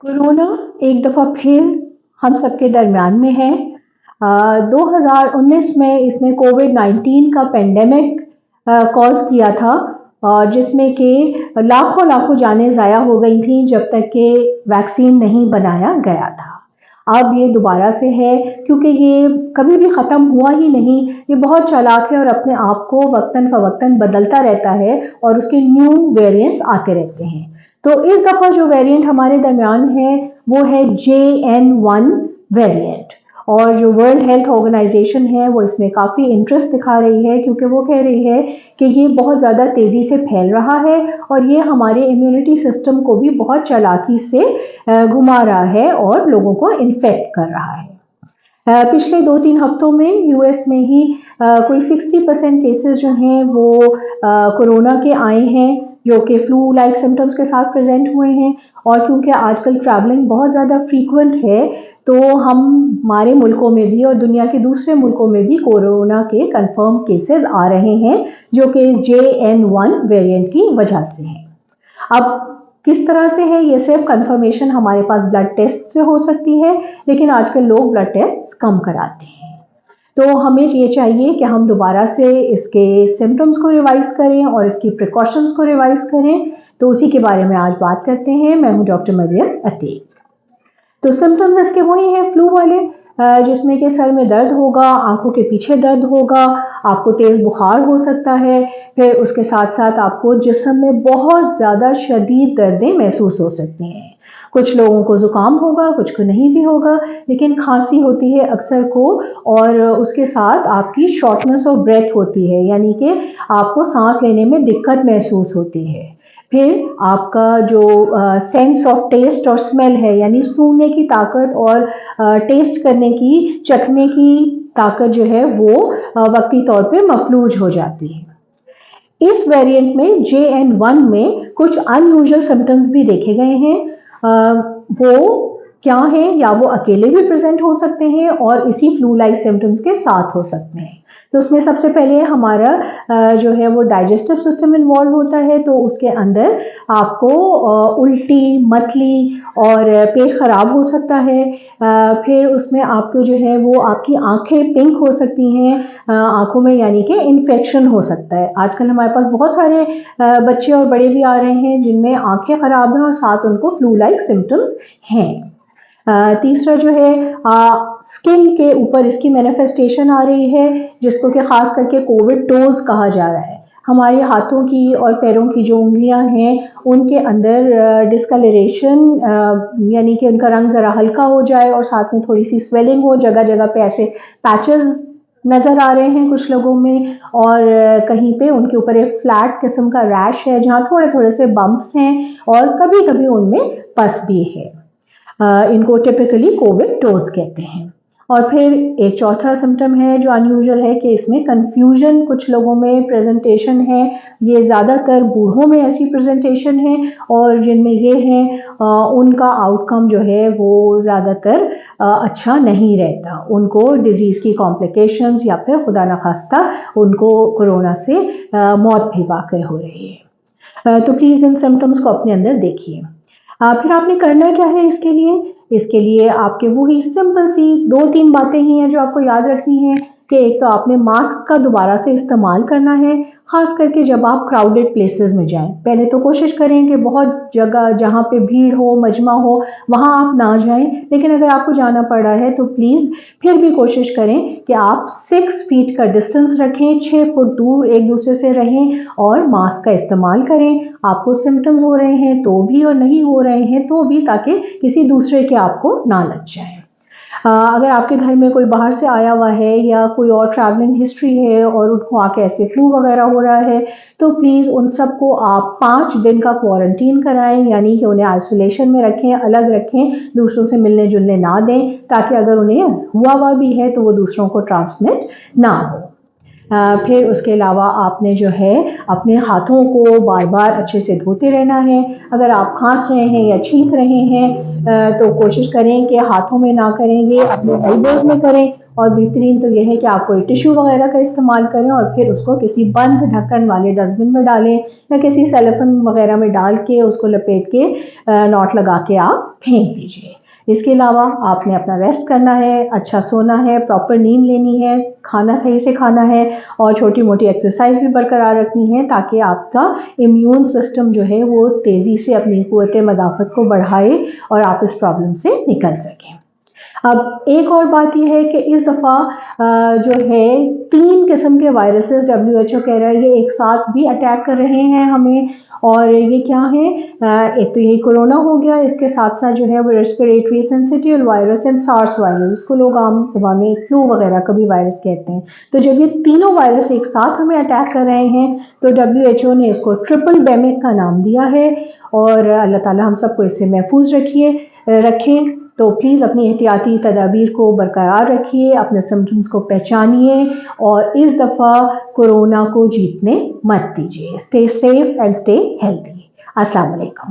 Corona एक दफ़ा फिर हम सबके दरमियान में है। 2019 में इसने कोविड-19 का पेंडेमिक कॉज़ किया था और जिसमें कि लाखों-लाखों जानें ज़ाया हो गई थीं जब तक कि वैक्सीन नहीं बनाया गया था। अब ये दोबारा से है क्योंकि ये कभी भी ख़त्म हुआ ही नहीं। ये बहुत चालाक है और अपने आप को वक़्तन-फ़वक़्तन बदलता रहता है और उसके न्यू वेरिएंट्स आते रहते हैं। तो इस दफ़ा जो वेरिएंट हमारे दरमियान है वो है JN1 वेरिएंट और जो वर्ल्ड हेल्थ ऑर्गेनाइजेशन है वो इसमें काफ़ी इंटरेस्ट दिखा रही है क्योंकि वो कह रही है कि ये बहुत ज़्यादा तेज़ी से फैल रहा है और ये हमारे इम्यूनिटी सिस्टम को भी बहुत चालाकी से घुमा रहा है और लोगों को इन्फेक्ट कर रहा है। पिछले 2-3 हफ्तों में यूएस में ही कोई 60% केसेस जो हैं वो कोरोना के आए हैं जो कि फ्लू लाइक सिम्टम्स के साथ प्रेजेंट हुए हैं और क्योंकि आजकल ट्रैवलिंग बहुत ज़्यादा फ्रीक्वेंट है तो हमारे मुल्कों में भी और दुनिया के दूसरे मुल्कों में भी कोरोना के कंफर्म केसेस आ रहे हैं जो कि इस JN1 वेरिएंट की वजह से हैं। अब किस तरह से है ये सिर्फ कंफर्मेशन हमारे पास ब्लड टेस्ट से हो सकती है लेकिन आजकल लोग ब्लड टेस्ट कम कराते हैं। तो हमें ये चाहिए कि हम दोबारा से इसके सिम्टम्स को रिवाइज़ करें और इसकी प्रिकॉशंस को रिवाइज़ करें। तो उसी के बारे में आज बात करते हैं। मैं हूँ डॉक्टर मरियम अतीक। तो सिम्टम्स इसके वही हैं फ्लू वाले जिसमें कि सर में दर्द होगा, आँखों के पीछे दर्द होगा, आपको तेज़ बुखार हो सकता है, फिर उसके साथ-साथ आपको जिस्म में बहुत ज़्यादा शदीद दर्दें महसूस हो सकती हैं। कुछ लोगों को ज़ुकाम होगा, कुछ को नहीं भी होगा, लेकिन खाँसी होती है अक्सर को और उसके साथ आपकी शॉर्टनेस ऑफ ब्रेथ होती है, यानी कि आपको साँस लेने में दिक्कत महसूस होती है। फिर आपका जो सेंस ऑफ टेस्ट और स्मेल है यानी सूंघने की ताकत और टेस्ट करने की, चखने की ताकत जो है वो वक्ती तौर पे मफलूज हो जाती है। इस वेरिएंट में JN1 में कुछ अनयूजुअल सिम्टम्स भी देखे गए हैं। वो क्या है या वो अकेले भी प्रेजेंट हो सकते हैं और इसी फ्लू लाइक सिम्टम्स के साथ हो सकते हैं। तो उसमें सबसे पहले हमारा जो है वो डाइजेस्टिव सिस्टम इन्वॉल्व होता है तो उसके अंदर आपको उल्टी, मतली और पेट ख़राब हो सकता है। फिर उसमें आपको जो है वो आपकी आँखें पिंक हो सकती हैं आँखों में यानी कि इन्फेक्शन हो सकता है। आजकल हमारे पास बहुत सारे बच्चे और बड़े भी आ रहे हैं जिनमें आँखें ख़राब हैं और साथ उनको फ्लू लाइक सिम्टम्स हैं। तीसरा जो है स्किन के ऊपर इसकी मैनिफेस्टेशन आ रही है जिसको कि ख़ास करके कोविड टोज़ कहा जा रहा है। हमारे हाथों की और पैरों की जो उंगलियां हैं उनके अंदर डिस्कलरेशन यानी कि उनका रंग ज़रा हल्का हो जाए और साथ में थोड़ी सी स्वेलिंग हो, जगह जगह पे ऐसे पैचेस नज़र आ रहे हैं कुछ लोगों में और कहीं पे उनके ऊपर एक फ्लैट किस्म का रैश है जहाँ थोड़े-थोड़े से बम्प्स हैं और कभी-कभी उनमें पस भी है। इनको टिपिकली कोविड टोज़ कहते हैं। और फिर एक चौथा सिम्टम है जो अनयूजुअल है कि इसमें कन्फ्यूजन कुछ लोगों में प्रेजेंटेशन है। ये ज़्यादातर बूढ़ों में ऐसी प्रेजेंटेशन है और जिनमें ये है उनका आउटकम जो है वो ज़्यादातर अच्छा नहीं रहता। उनको डिज़ीज़ की कॉम्प्लिकेशंस या फिर खुदा न खास्ता उनको कोरोना से मौत भी वाक़ई हो रही है। तो प्लीज़ इन सिम्टम्स को अपने अंदर देखिए। फिर आपने करना क्या है इसके लिए? इसके लिए आपके वही सिंपल सी 2-3 बातें ही हैं जो आपको याद रखनी हैं कि एक तो आपने मास्क का दोबारा से इस्तेमाल करना है, ख़ास करके जब आप क्राउडेड प्लेसेस में जाएँ। पहले तो कोशिश करें कि बहुत जगह जहाँ पे भीड़ हो, मजमा हो, वहाँ आप ना जाएँ, लेकिन अगर आपको जाना पड़ रहा है तो प्लीज़ फिर भी कोशिश करें कि आप 6 फीट का डिस्टेंस रखें, 6 फुट दूर एक दूसरे से रहें और मास्क का इस्तेमाल करें। आपको सिम्टम्स हो रहे हैं तो भी और नहीं हो रहे हैं तो भी, ताकि किसी दूसरे के आपको ना लग जाए। अगर आपके घर में कोई बाहर से आया हुआ है या कोई और ट्रैवलिंग हिस्ट्री है और उनको आके ऐसे फ्लू वगैरह हो रहा है तो प्लीज़ उन सबको आप 5 दिन का क्वारंटीन कराएं, यानी कि उन्हें आइसोलेशन में रखें, अलग रखें, दूसरों से मिलने जुलने ना दें ताकि अगर उन्हें हुआ भी है तो वो दूसरों को ट्रांसमिट ना हो। फिर उसके अलावा आपने जो है अपने हाथों को बार-बार अच्छे से धोते रहना है। अगर आप खाँस रहे हैं या छींक रहे हैं तो कोशिश करें कि हाथों में ना करें, ये अपने एल्बोज़ में करें और बेहतरीन तो यह है कि आप कोई टिश्यू वगैरह का इस्तेमाल करें और फिर उसको किसी बंद ढक्कन वाले डस्टबिन में डालें या किसी सेलोफेन वगैरह में डाल के उसको लपेट के नॉट लगा के आप फेंक दीजिए। इसके अलावा आपने अपना रेस्ट करना है, अच्छा सोना है, प्रॉपर नींद लेनी है, खाना सही से खाना है और छोटी मोटी एक्सरसाइज भी बरकरार रखनी है ताकि आपका इम्यून सिस्टम जो है वो तेज़ी से अपनी क़ुव्वत मदाफ़त को बढ़ाए और आप इस प्रॉब्लम से निकल सकें। अब एक और बात यह है कि इस दफ़ा जो है 3 किस्म के वायरसेस WHO कह रहा है ये एक साथ भी अटैक कर रहे हैं हमें। और ये क्या है, एक तो यही कोरोना हो गया, इसके साथ साथ जो है वो respiratory syncytial virus and SARS virus, इसको लोग आम ज़बान में फ्लू वगैरह का भी वायरस कहते हैं। तो जब ये तीनों वायरस एक साथ हमें अटैक कर रहे हैं तो WHO ने इसको ट्रिपल डेमिक का नाम दिया है और अल्लाह ताला हम सबको इससे महफूज रखें। तो प्लीज़ अपनी एहतियाती तदाबीर को बरकरार रखिए, अपने सिम्टम्स को पहचानिए और इस दफ़ा कोरोना को जीतने मत दीजिए। Stay safe and stay healthy. अस्सलाम वालेकुम।